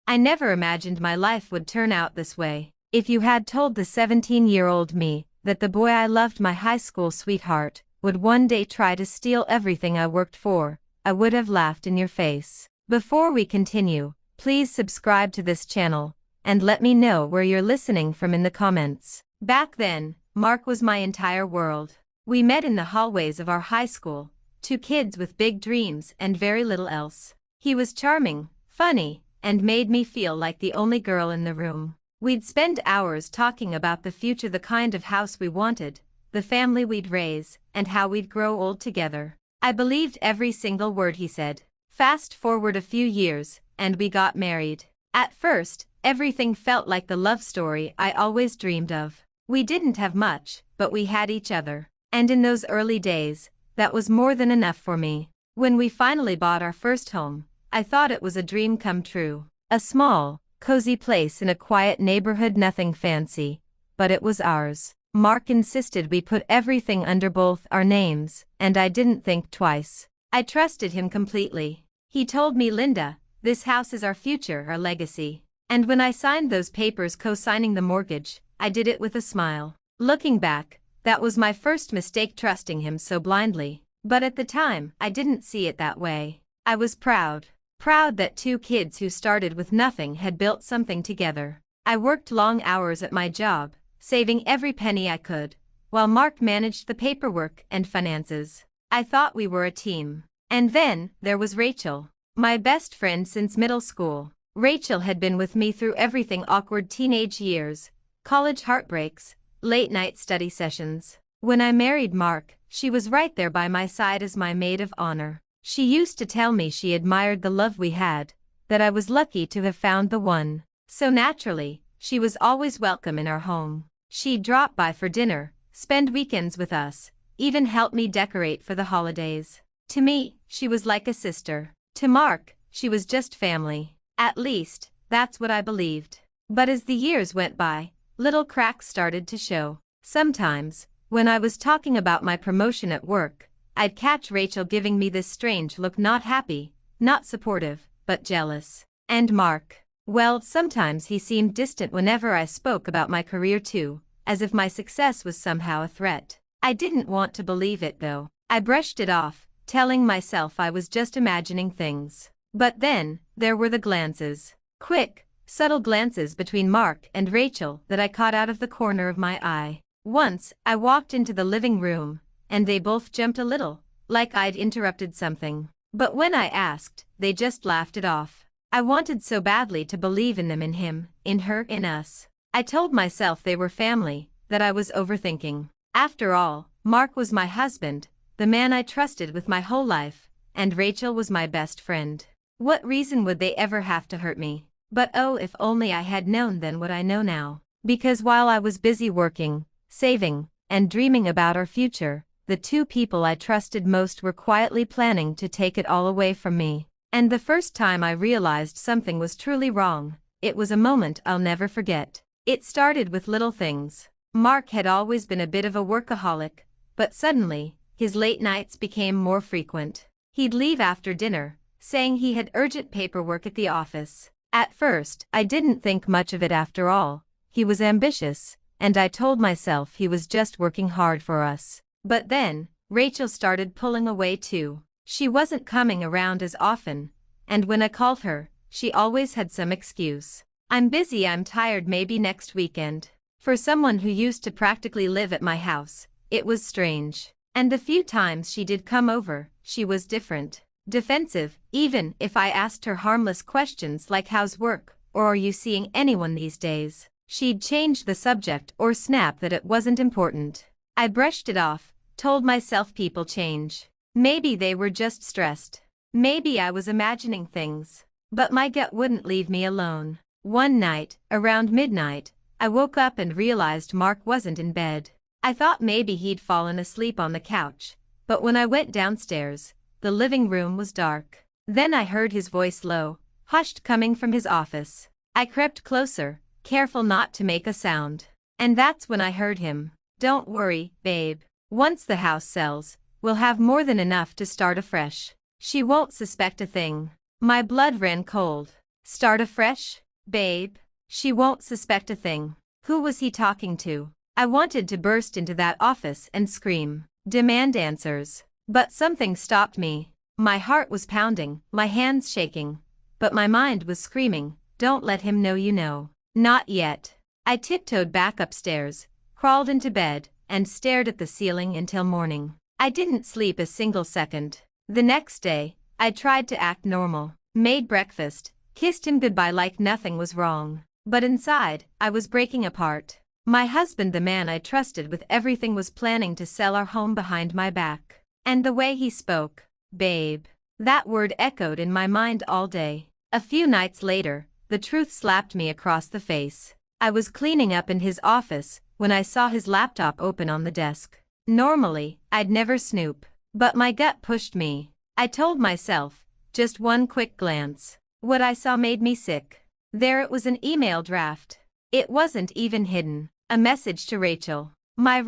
I never imagined my life would turn out this way. If you had told the 17-year-old me that the boy I loved, my high school sweetheart, would one day try to steal everything I worked for, I would have laughed in your face. Before we continue, please subscribe to this channel, and let me know where you're listening from in the comments. Back then, Mark was my entire world. We met in the hallways of our high school, two kids with big dreams and very little else. He was charming, funny, and made me feel like the only girl in the room. We'd spend hours talking about the future, the kind of house we wanted, the family we'd raise, and how we'd grow old together. I believed every single word he said. Fast forward a few years, and we got married. At first, everything felt like the love story I always dreamed of. We didn't have much, but we had each other. And in those early days, that was more than enough for me. When we finally bought our first home, I thought it was a dream come true. A small, cozy place in a quiet neighborhood, nothing fancy, but it was ours. Mark insisted we put everything under both our names, and I didn't think twice. I trusted him completely. He told me, "Linda, this house is our future, our legacy." And when I signed those papers co-signing the mortgage, I did it with a smile. Looking back, that was my first mistake, trusting him so blindly. But at the time, I didn't see it that way. I was proud. Proud that two kids who started with nothing had built something together. I worked long hours at my job, saving every penny I could, while Mark managed the paperwork and finances. I thought we were a team. And then, there was Rachel, my best friend since middle school. Rachel had been with me through everything: awkward teenage years, college heartbreaks, late-night study sessions. When I married Mark, she was right there by my side as my maid of honor. She used to tell me she admired the love we had, that I was lucky to have found the one. So naturally, she was always welcome in our home. She'd drop by for dinner, spend weekends with us, even help me decorate for the holidays. To me, she was like a sister. To Mark, she was just family. At least, that's what I believed. But as the years went by, little cracks started to show. Sometimes, when I was talking about my promotion at work, I'd catch Rachel giving me this strange look, not happy, not supportive, but jealous. And Mark, well, sometimes he seemed distant whenever I spoke about my career too, as if my success was somehow a threat. I didn't want to believe it though. I brushed it off, telling myself I was just imagining things. But then, there were the glances. Quick, subtle glances between Mark and Rachel that I caught out of the corner of my eye. Once, I walked into the living room, and they both jumped a little, like I'd interrupted something. But when I asked, they just laughed it off. I wanted so badly to believe in them, in him, in her, in us. I told myself they were family, that I was overthinking. After all, Mark was my husband, the man I trusted with my whole life, and Rachel was my best friend. What reason would they ever have to hurt me? But oh, if only I had known then what I know now. Because while I was busy working, saving, and dreaming about our future, the two people I trusted most were quietly planning to take it all away from me. And the first time I realized something was truly wrong, it was a moment I'll never forget. It started with little things. Mark had always been a bit of a workaholic, but suddenly, his late nights became more frequent. He'd leave after dinner, saying he had urgent paperwork at the office. At first, I didn't think much of it. After all, he was ambitious, and I told myself he was just working hard for us. But then, Rachel started pulling away too. She wasn't coming around as often, and when I called her, she always had some excuse. "I'm busy, I'm tired, maybe next weekend." For someone who used to practically live at my house, it was strange. And the few times she did come over, she was different. Defensive, even if I asked her harmless questions like "how's work?" or "are you seeing anyone these days?" She'd change the subject or snap that it wasn't important. I brushed it off, told myself people change. Maybe they were just stressed. Maybe I was imagining things. But my gut wouldn't leave me alone. One night, around midnight, I woke up and realized Mark wasn't in bed. I thought maybe he'd fallen asleep on the couch, but when I went downstairs, the living room was dark. Then I heard his voice, low, hushed, coming from his office. I crept closer, careful not to make a sound. And that's when I heard him. "Don't worry, babe. Once the house sells, we'll have more than enough to start afresh. She won't suspect a thing." My blood ran cold. Start afresh? Babe. She won't suspect a thing. Who was he talking to? I wanted to burst into that office and scream, demand answers. But something stopped me. My heart was pounding, my hands shaking. But my mind was screaming, don't let him know you know. Not yet. I tiptoed back upstairs, crawled into bed, and stared at the ceiling until morning. I didn't sleep a single second. The next day, I tried to act normal, made breakfast, kissed him goodbye like nothing was wrong. But inside, I was breaking apart. My husband, the man I trusted with everything, was planning to sell our home behind my back. And the way he spoke, babe, that word echoed in my mind all day. A few nights later, the truth slapped me across the face. I was cleaning up in his office when I saw his laptop open on the desk. Normally, I'd never snoop, but my gut pushed me. I told myself, just one quick glance. What I saw made me sick. There it was, an email draft. It wasn't even hidden. A message to Rachel. My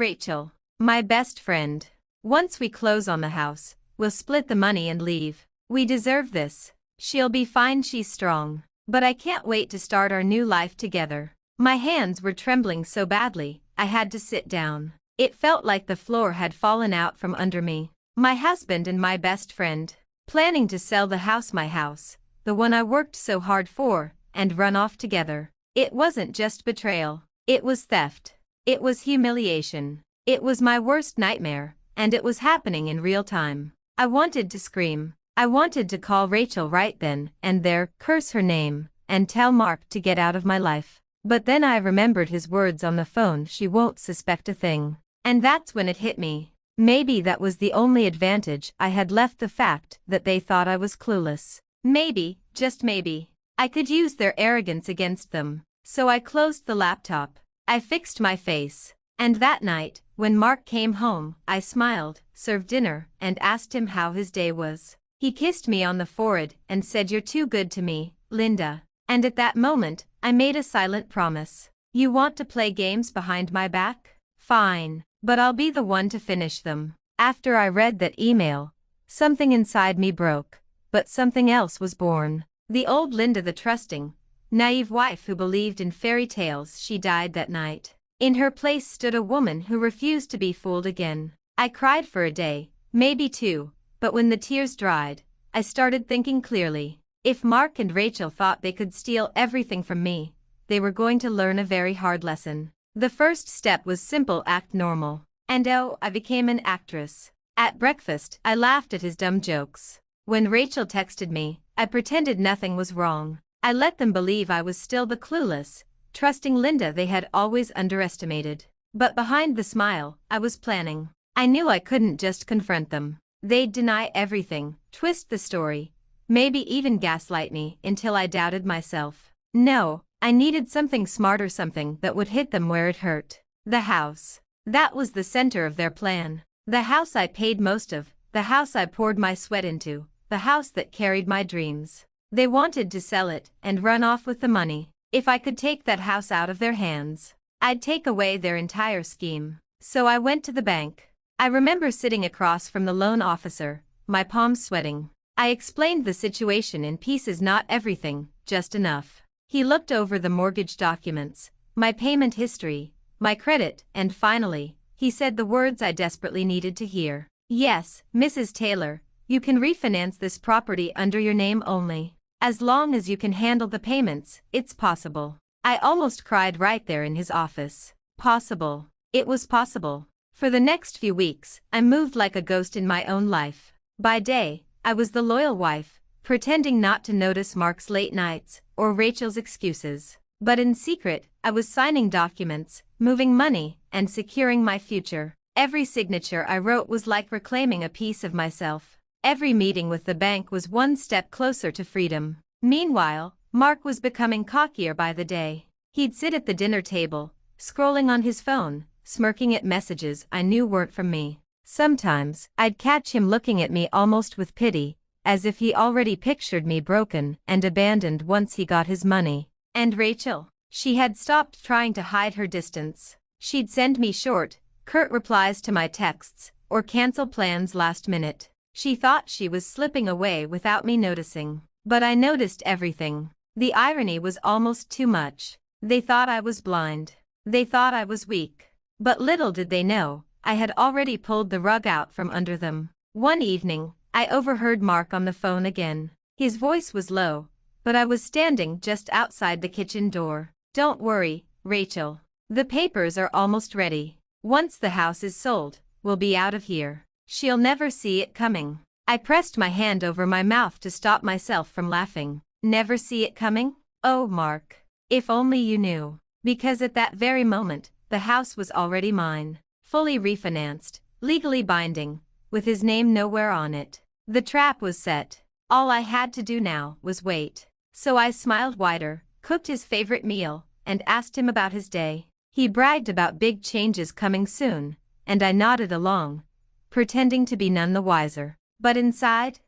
best friend. Once we close on the house, we'll split the money and leave. We deserve this. She'll be fine, she's strong. But I can't wait to start our new life together. My hands were trembling so badly, I had to sit down. It felt like the floor had fallen out from under me. My husband and my best friend, planning to sell the house, my house, the one I worked so hard for, and run off together. It wasn't just betrayal. It was theft. It was humiliation. It was my worst nightmare, and it was happening in real time. I wanted to scream. I wanted to call Rachel right then and there, curse her name, and tell Mark to get out of my life. But then I remembered his words on the phone, she won't suspect a thing. And that's when it hit me. Maybe that was the only advantage I had left, the fact that they thought I was clueless. Maybe, just maybe, I could use their arrogance against them. So I closed the laptop. I fixed my face. And that night, when Mark came home, I smiled, served dinner, and asked him how his day was. He kissed me on the forehead and said, "You're too good to me, Linda." And at that moment, I made a silent promise. You want to play games behind my back? Fine, but I'll be the one to finish them. After I read that email, something inside me broke, but something else was born. The old Linda, the trusting, naive wife who believed in fairy tales, she died that night. In her place stood a woman who refused to be fooled again. I cried for a day, maybe two, but when the tears dried, I started thinking clearly. If Mark and Rachel thought they could steal everything from me, they were going to learn a very hard lesson. The first step was simple: act normal. And oh, I became an actress. At breakfast, I laughed at his dumb jokes. When Rachel texted me, I pretended nothing was wrong. I let them believe I was still the clueless, trusting Linda they had always underestimated. But behind the smile, I was planning. I knew I couldn't just confront them. They'd deny everything, twist the story, maybe even gaslight me until I doubted myself. No, I needed something smarter, something that would hit them where it hurt. The house. That was the center of their plan. The house I paid most of, the house I poured my sweat into, the house that carried my dreams. They wanted to sell it and run off with the money. If I could take that house out of their hands, I'd take away their entire scheme. So I went to the bank. I remember sitting across from the loan officer, my palms sweating. I explained the situation in pieces, not everything, just enough. He looked over the mortgage documents, my payment history, my credit, and finally, he said the words I desperately needed to hear. "Yes, Mrs. Taylor, you can refinance this property under your name only. As long as you can handle the payments, it's possible." I almost cried right there in his office. Possible. It was possible. For the next few weeks, I moved like a ghost in my own life. By day, I was the loyal wife, pretending not to notice Mark's late nights or Rachel's excuses. But in secret, I was signing documents, moving money, and securing my future. Every signature I wrote was like reclaiming a piece of myself. Every meeting with the bank was one step closer to freedom. Meanwhile, Mark was becoming cockier by the day. He'd sit at the dinner table, scrolling on his phone, smirking at messages I knew weren't from me. Sometimes, I'd catch him looking at me almost with pity, as if he already pictured me broken and abandoned once he got his money. And Rachel? She had stopped trying to hide her distance. She'd send me short, curt replies to my texts, or cancel plans last minute. She thought she was slipping away without me noticing. But I noticed everything. The irony was almost too much. They thought I was blind. They thought I was weak. But little did they know, I had already pulled the rug out from under them. One evening, I overheard Mark on the phone again. His voice was low, but I was standing just outside the kitchen door. "Don't worry, Rachel. The papers are almost ready. Once the house is sold, we'll be out of here. She'll never see it coming." I pressed my hand over my mouth to stop myself from laughing. Never see it coming? Oh, Mark. If only you knew. Because at that very moment, the house was already mine. Fully refinanced, legally binding, with his name nowhere on it. The trap was set. All I had to do now was wait. So I smiled wider, cooked his favorite meal, and asked him about his day. He bragged about big changes coming soon, and I nodded along, pretending to be none the wiser. But inside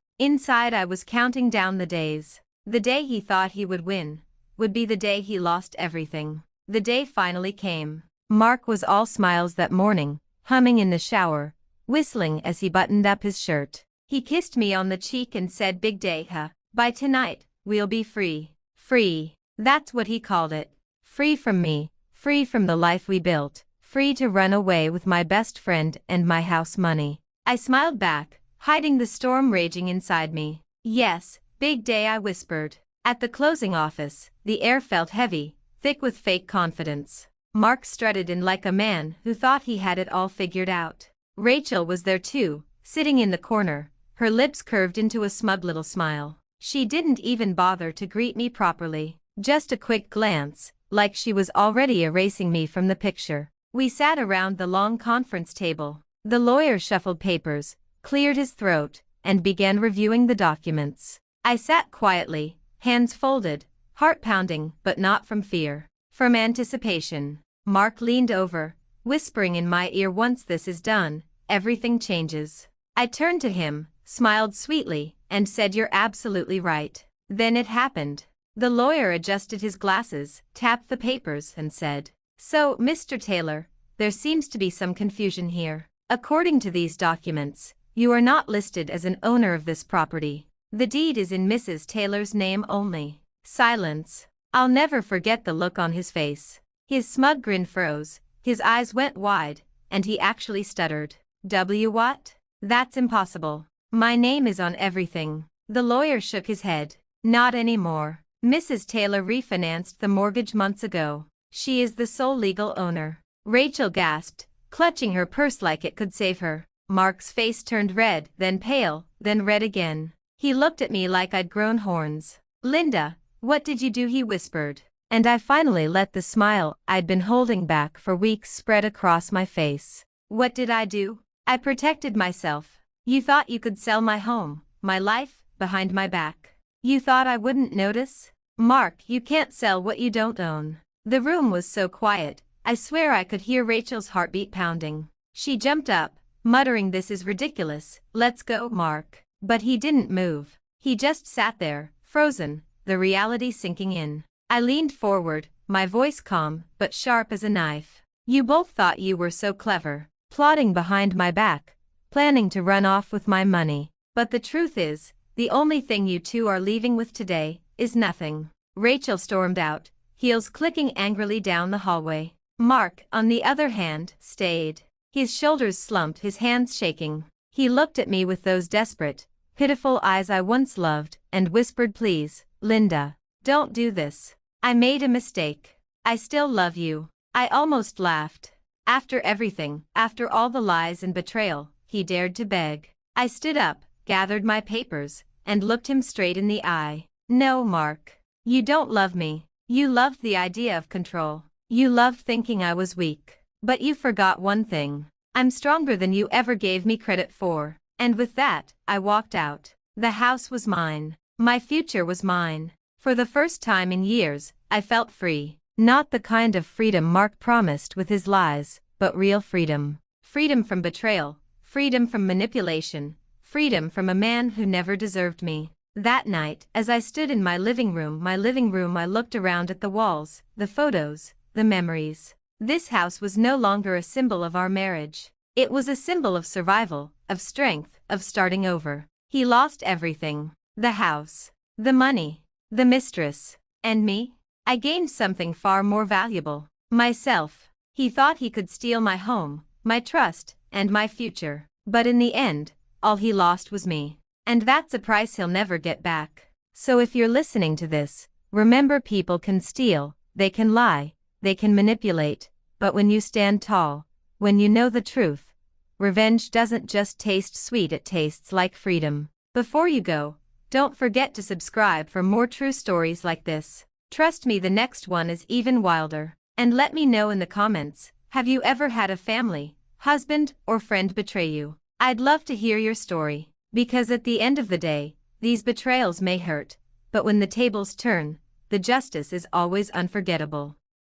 I was counting down the days. The day he thought he would win would be the day he lost everything. The day finally came. Mark was all smiles that morning, humming in the shower, whistling as he buttoned up his shirt. He kissed me on the cheek and said, "Big day, huh? By tonight, we'll be free." Free. That's what he called it. Free from me, free from the life we built, free to run away with my best friend and my house money. I smiled back, hiding the storm raging inside me. "Yes, big day," I whispered. At the closing office, the air felt heavy, thick with fake confidence. Mark strutted in like a man who thought he had it all figured out. Rachel was there too, sitting in the corner, her lips curved into a smug little smile. She didn't even bother to greet me properly, just a quick glance, like she was already erasing me from the picture. We sat around the long conference table. The lawyer shuffled papers, cleared his throat, and began reviewing the documents. I sat quietly, hands folded, heart pounding, but not from fear. From anticipation. Mark leaned over, whispering in my ear, "Once this is done, everything changes." I turned to him, smiled sweetly, and said, "You're absolutely right." Then it happened. The lawyer adjusted his glasses, tapped the papers, and said, "So, Mr. Taylor, there seems to be some confusion here. According to these documents, you are not listed as an owner of this property. The deed is in Mrs. Taylor's name only." Silence. I'll never forget the look on his face. His smug grin froze, his eyes went wide, and he actually stuttered. What? That's impossible. My name is on everything." The lawyer shook his head. "Not anymore. Mrs. Taylor refinanced the mortgage months ago. She is the sole legal owner." Rachel gasped, clutching her purse like it could save her. Mark's face turned red, then pale, then red again. He looked at me like I'd grown horns. "Linda, what did you do?" he whispered. And I finally let the smile I'd been holding back for weeks spread across my face. "What did I do? I protected myself. You thought you could sell my home, my life, behind my back. You thought I wouldn't notice? Mark, you can't sell what you don't own." The room was so quiet, I swear I could hear Rachel's heartbeat pounding. She jumped up, muttering, "This is ridiculous, let's go, Mark." But he didn't move. He just sat there, frozen, the reality sinking in. I leaned forward, my voice calm but sharp as a knife. "You both thought you were so clever, plotting behind my back, planning to run off with my money. But the truth is, the only thing you two are leaving with today is nothing." Rachel stormed out, heels clicking angrily down the hallway. Mark, on the other hand, stayed. His shoulders slumped, his hands shaking. He looked at me with those desperate, pitiful eyes I once loved, and whispered, "Please, Linda, don't do this. I made a mistake. I still love you." I almost laughed. After everything, after all the lies and betrayal, he dared to beg. I stood up, gathered my papers, and looked him straight in the eye. "No, Mark. You don't love me. You loved the idea of control. You loved thinking I was weak. But you forgot one thing. I'm stronger than you ever gave me credit for." And with that, I walked out. The house was mine. My future was mine. For the first time in years, I felt free. Not the kind of freedom Mark promised with his lies, but real freedom. Freedom from betrayal, freedom from manipulation, freedom from a man who never deserved me. That night, as I stood in my living room, I looked around at the walls, the photos, the memories. This house was no longer a symbol of our marriage. It was a symbol of survival, of strength, of starting over. He lost everything. The house, the money, the mistress. And me? I gained something far more valuable. Myself. He thought he could steal my home, my trust, and my future. But in the end, all he lost was me. And that's a price he'll never get back. So if you're listening to this, remember, people can steal, they can lie, they can manipulate, but when you stand tall, when you know the truth, revenge doesn't just taste sweet, it tastes like freedom. Before you go, don't forget to subscribe for more true stories like this. Trust me, the next one is even wilder. And let me know in the comments, have you ever had a family, husband, or friend betray you? I'd love to hear your story. Because at the end of the day, these betrayals may hurt, but when the tables turn, the justice is always unforgettable.